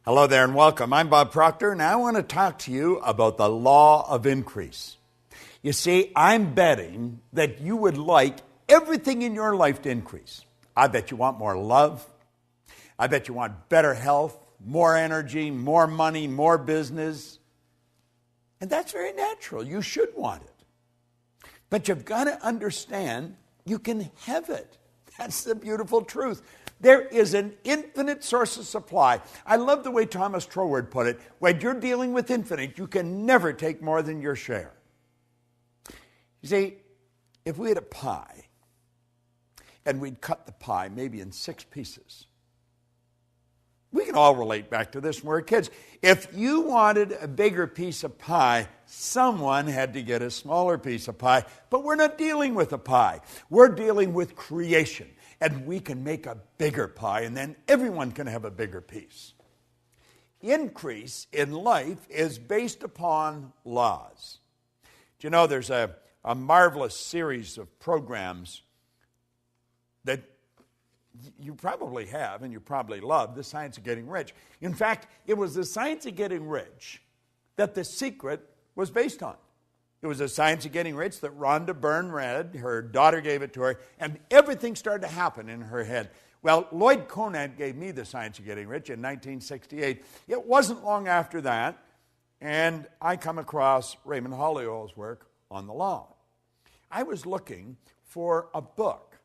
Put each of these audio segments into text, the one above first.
Hello there and welcome. I'm Bob Proctor, and I want to talk to you about the law of increase. You see, I'm betting that you would like everything in your life to increase. I bet you want more love. I bet you want better health, more energy, more money, more business. And that's very natural. You should want it. But you've got to understand you can have it. That's the beautiful truth. There is an infinite source of supply. I love the way Thomas Troward put it. When you're dealing with infinite, you can never take more than your share. You see, if we had a pie, and we'd cut the pie maybe in 6 pieces, we can all relate back to this when we were kids. If you wanted a bigger piece of pie, someone had to get a smaller piece of pie. But we're not dealing with a pie. We're dealing with creation. And we can make a bigger pie, and then everyone can have a bigger piece. Increase in life is based upon laws. Do you know there's a marvelous series of programs that you probably have and you probably love, The Science of Getting Rich. In fact, it was The Science of Getting Rich that The Secret was based on. It was The Science of Getting Rich that Rhonda Byrne read. Her daughter gave it to her, and everything started to happen in her head. Well, Lloyd Conant gave me The Science of Getting Rich in 1968. It wasn't long after that, and I come across Raymond Holliwell's work on the law. I was looking for a book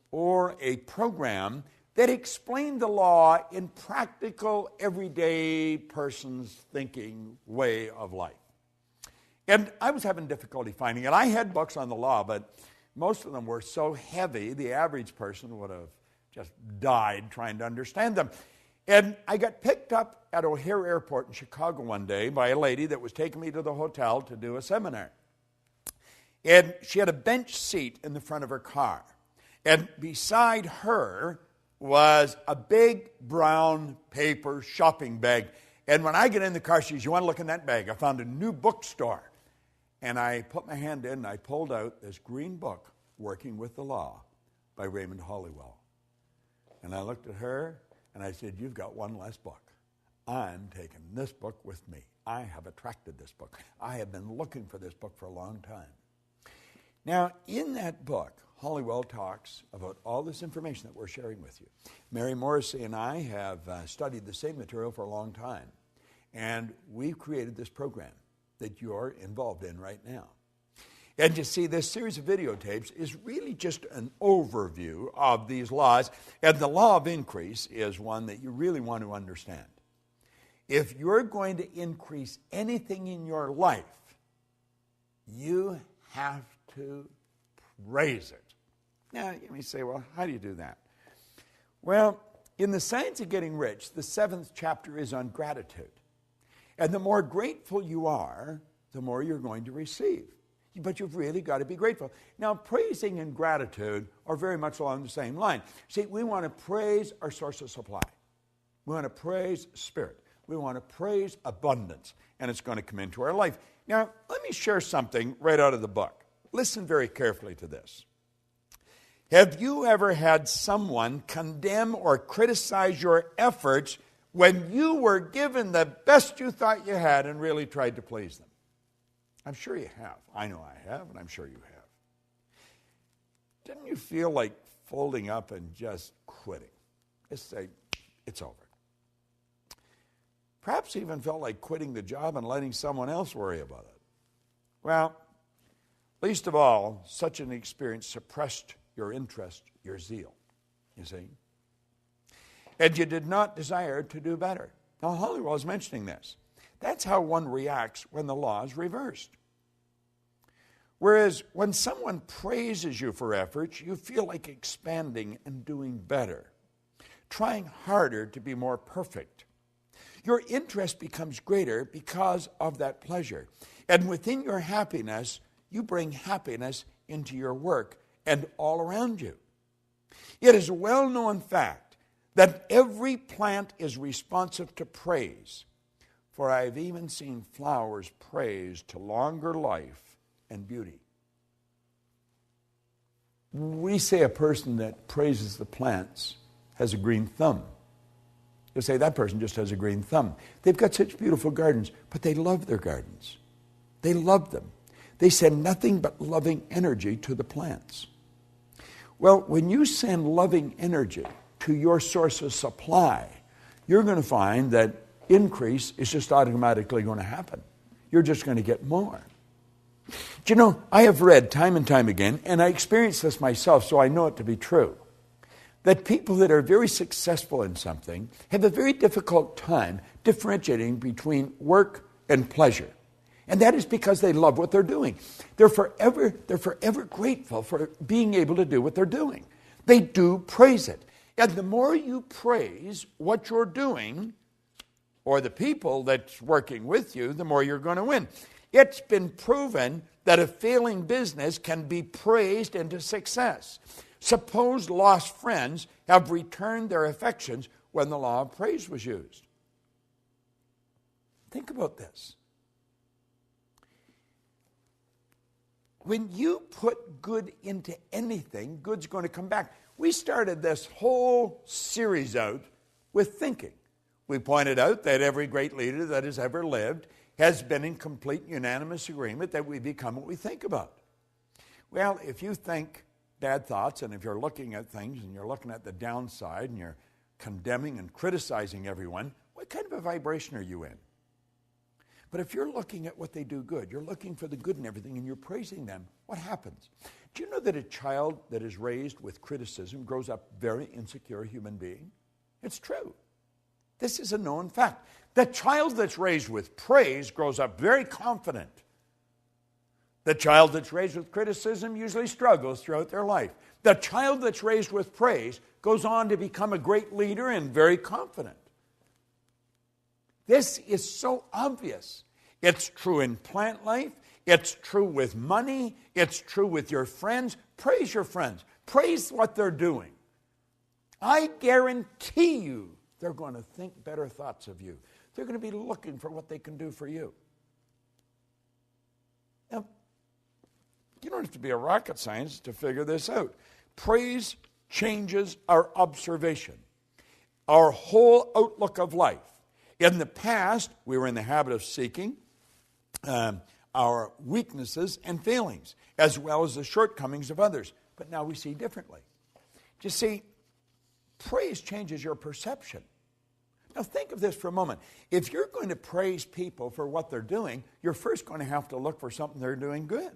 or a program that explained the law in practical, everyday person's thinking way of life. And I was having difficulty finding it. I had books on the law, but most of them were so heavy, the average person would have just died trying to understand them. And I got picked up at O'Hare Airport in Chicago one day by a lady that was taking me to the hotel to do a seminar. And she had a bench seat in the front of her car. And beside her was a big brown paper shopping bag. And when I get in the car, she says, "You want to look in that bag? I found a new bookstore." And I put my hand in and I pulled out this green book, Working with the Law, by Raymond Holliwell. And I looked at her and I said, "You've got one less book. I'm taking this book with me. I have attracted this book. I have been looking for this book for a long time." Now, in that book, Holliwell talks about all this information that we're sharing with you. Mary Morrissey and I have studied the same material for a long time. And we've created this program that you're involved in right now. And you see, this series of videotapes is really just an overview of these laws. And the law of increase is one that you really want to understand. If you're going to increase anything in your life, you have to praise it. Now, you may say, well, how do you do that? Well, in The Science of Getting Rich, the 7th chapter is on gratitude. And the more grateful you are, the more you're going to receive. But you've really got to be grateful. Now, praising and gratitude are very much along the same line. See, we want to praise our source of supply. We want to praise Spirit. We want to praise abundance. And it's going to come into our life. Now, let me share something right out of the book. Listen very carefully to this. Have you ever had someone condemn or criticize your efforts when you were given the best you thought you had and really tried to please them? I'm sure you have. I know I have, and I'm sure you have. Didn't you feel like folding up and just quitting? Just say, it's over. Perhaps even felt like quitting the job and letting someone else worry about it. Well, least of all, such an experience suppressed your interest, your zeal, you see. And you did not desire to do better. Now, Holliwell is mentioning this. That's how one reacts when the law is reversed. Whereas when someone praises you for efforts, you feel like expanding and doing better, trying harder to be more perfect. Your interest becomes greater because of that pleasure. And within your happiness, you bring happiness into your work and all around you. It is a well-known fact that every plant is responsive to praise. For I have even seen flowers praised to longer life and beauty. We say a person that praises the plants has a green thumb. You'll say, that person just has a green thumb. They've got such beautiful gardens, but they love their gardens. They love them. They send nothing but loving energy to the plants. Well, when you send loving energy to your source of supply, you're going to find that increase is just automatically going to happen. You're just going to get more. Do you know, I have read time and time again, and I experienced this myself, so I know it to be true, that people that are very successful in something have a very difficult time differentiating between work and pleasure. And that is because they love what they're doing. They're forever grateful for being able to do what they're doing. They do praise it. And the more you praise what you're doing, or the people that's working with you, the more you're going to win. It's been proven that a failing business can be praised into success. Suppose lost friends have returned their affections when the law of praise was used. Think about this. When you put good into anything, good's going to come back. We started this whole series out with thinking. We pointed out that every great leader that has ever lived has been in complete unanimous agreement that we become what we think about. Well, if you think bad thoughts, and if you're looking at things and you're looking at the downside and you're condemning and criticizing everyone, what kind of a vibration are you in? But if you're looking at what they do good, you're looking for the good in everything and you're praising them, what happens? Do you know that a child that is raised with criticism grows up very insecure human being? It's true. This is a known fact. The child that's raised with praise grows up very confident. The child that's raised with criticism usually struggles throughout their life. The child that's raised with praise goes on to become a great leader and very confident. This is so obvious. It's true in plant life. It's true with money. It's true with your friends. Praise your friends. Praise what they're doing. I guarantee you they're going to think better thoughts of you. They're going to be looking for what they can do for you. Now, you don't have to be a rocket scientist to figure this out. Praise changes our observation, our whole outlook of life. In the past, we were in the habit of seeking our weaknesses and failings, as well as the shortcomings of others. But now we see differently. You see, praise changes your perception. Now think of this for a moment. If you're going to praise people for what they're doing, you're first going to have to look for something they're doing good.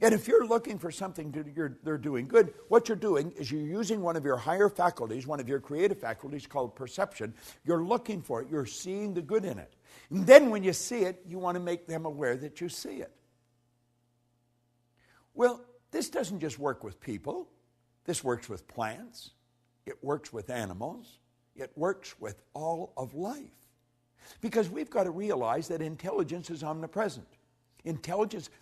And if you're looking for something they're doing good, what you're doing is you're using one of your higher faculties, one of your creative faculties called perception. You're looking for it. You're seeing the good in it. And then when you see it, you want to make them aware that you see it. Well, this doesn't just work with people. This works with plants. It works with animals. It works with all of life. Because we've got to realize that intelligence is omnipresent.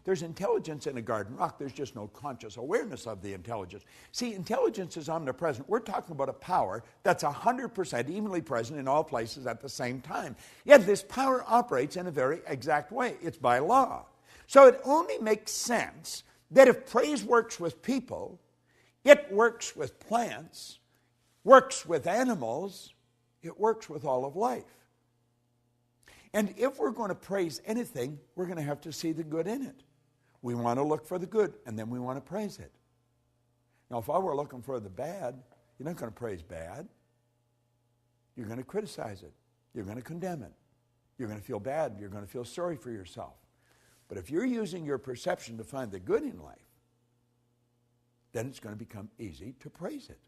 There's intelligence in a garden rock. There's just no conscious awareness of the intelligence. See, intelligence is omnipresent. We're talking about a power that's 100% evenly present in all places at the same time. Yet this power operates in a very exact way. It's by law. So it only makes sense that if praise works with people, it works with plants, works with animals, it works with all of life. And if we're going to praise anything, we're going to have to see the good in it. We want to look for the good, and then we want to praise it. Now, if I were looking for the bad, you're not going to praise bad. You're going to criticize it. You're going to condemn it. You're going to feel bad. You're going to feel sorry for yourself. But if you're using your perception to find the good in life, then it's going to become easy to praise it.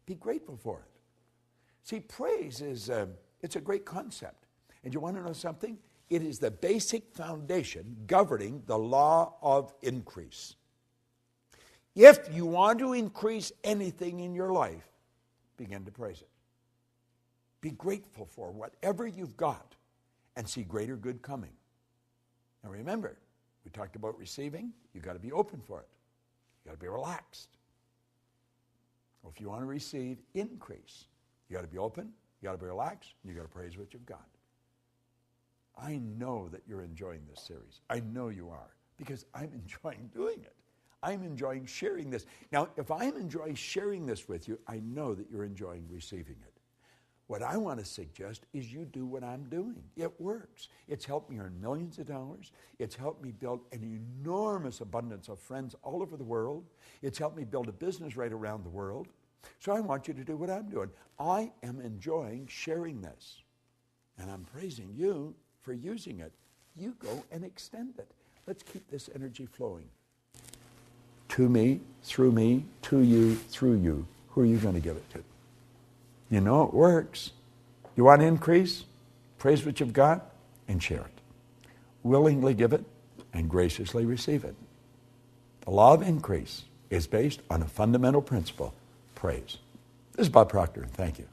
Be grateful for it. See, praise is it's a great concept. And you want to know something? It is the basic foundation governing the law of increase. If you want to increase anything in your life, begin to praise it. Be grateful for whatever you've got and see greater good coming. Now remember, we talked about receiving. You've got to be open for it. You've got to be relaxed. Well, if you want to receive increase, you got to be open, you got to be relaxed, and you got to praise what you've got. I know that you're enjoying this series. I know you are, because I'm enjoying doing it. I'm enjoying sharing this. Now, if I'm enjoying sharing this with you, I know that you're enjoying receiving it. What I want to suggest is you do what I'm doing. It works. It's helped me earn millions of dollars. It's helped me build an enormous abundance of friends all over the world. It's helped me build a business right around the world. So I want you to do what I'm doing. I am enjoying sharing this. And I'm praising you for using it. You go and extend it. Let's keep this energy flowing. To me, to you, through you. Who are you going to give it to? You know it works. You want to increase? Praise what you've got and share it. Willingly give it and graciously receive it. The law of increase is based on a fundamental principle, praise. This is Bob Proctor, and thank you.